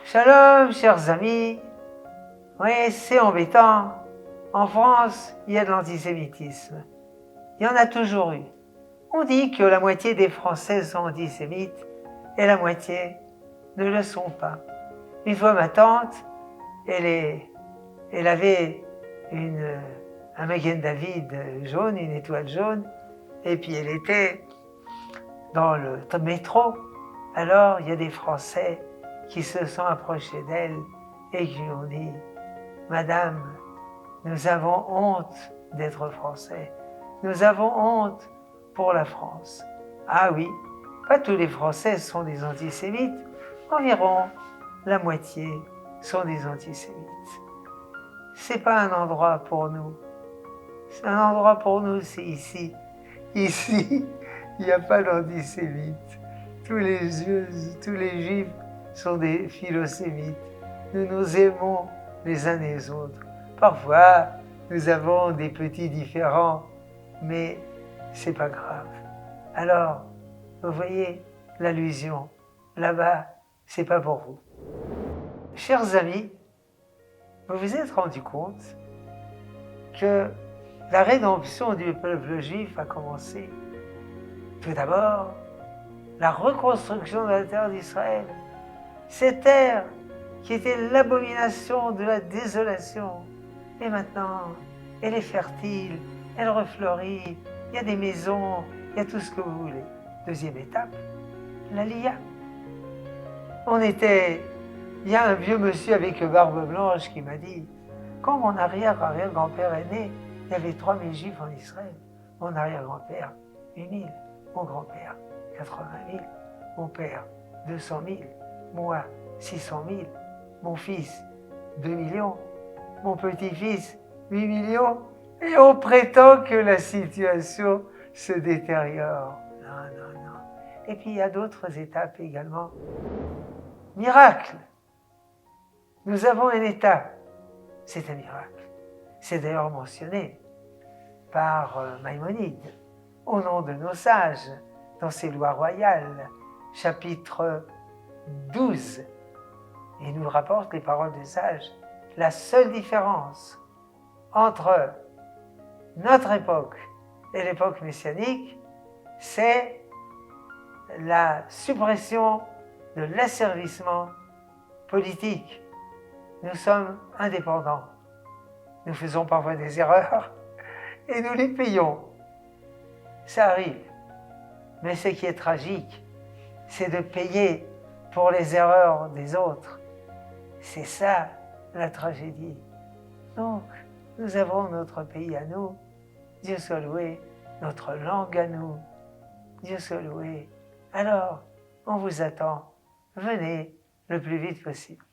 Shalom, chers amis. Oui, c'est embêtant. En France, il y a de l'antisémitisme. Il y en a toujours eu. On dit que la moitié des Français sont antisémites et la moitié ne le sont pas. Une fois, ma tante, elle avait un Magen David jaune, une étoile jaune, et puis elle était dans le métro. Alors, il y a des Français qui se sont approchés d'elle et qui lui ont dit « Madame, nous avons honte d'être Français. Nous avons honte pour la France. » Ah oui, pas tous les Français sont des antisémites. Environ la moitié sont des antisémites. C'est pas un endroit pour nous. C'est un endroit pour nous, c'est ici. Ici, il n'y a pas d'antisémites. Tous les juifs sont des philosémites. Nous nous aimons les uns les autres. Parfois, nous avons des petits différends, mais c'est pas grave. Alors, vous voyez l'allusion. Là-bas, c'est pas pour vous. Chers amis, vous vous êtes rendu compte que la rédemption du peuple juif a commencé. Tout d'abord, la reconstruction de la terre d'Israël. Cette terre qui était l'abomination de la désolation. Et maintenant, elle est fertile, elle refleurit, il y a des maisons, il y a tout ce que vous voulez. Deuxième étape, l'Aliyah. Il y a un vieux monsieur avec barbe blanche qui m'a dit, quand mon arrière-grand-père est né, il y avait 3000 juifs en Israël. Mon arrière-grand-père, 8000. Mon grand-père, 80 000. Mon père, 200 000. Moi, 600 000. Mon fils, 2 millions. Mon petit-fils, 8 millions. Et on prétend que la situation se détériore. Non. Et puis il y a d'autres étapes également. Miracle. Nous avons un État. C'est un miracle. C'est d'ailleurs mentionné par Maïmonide, au nom de nos sages, dans ses lois royales, chapitre 12. Et il nous rapporte les paroles des sages. La seule différence entre notre époque et l'époque messianique, c'est la suppression de l'asservissement politique. Nous sommes indépendants. Nous faisons parfois des erreurs et nous les payons. Ça arrive. Mais ce qui est tragique, c'est de payer pour les erreurs des autres. C'est ça la tragédie. Donc, nous avons notre pays à nous, Dieu soit loué, notre langue à nous, Dieu soit loué. Alors, on vous attend, venez le plus vite possible.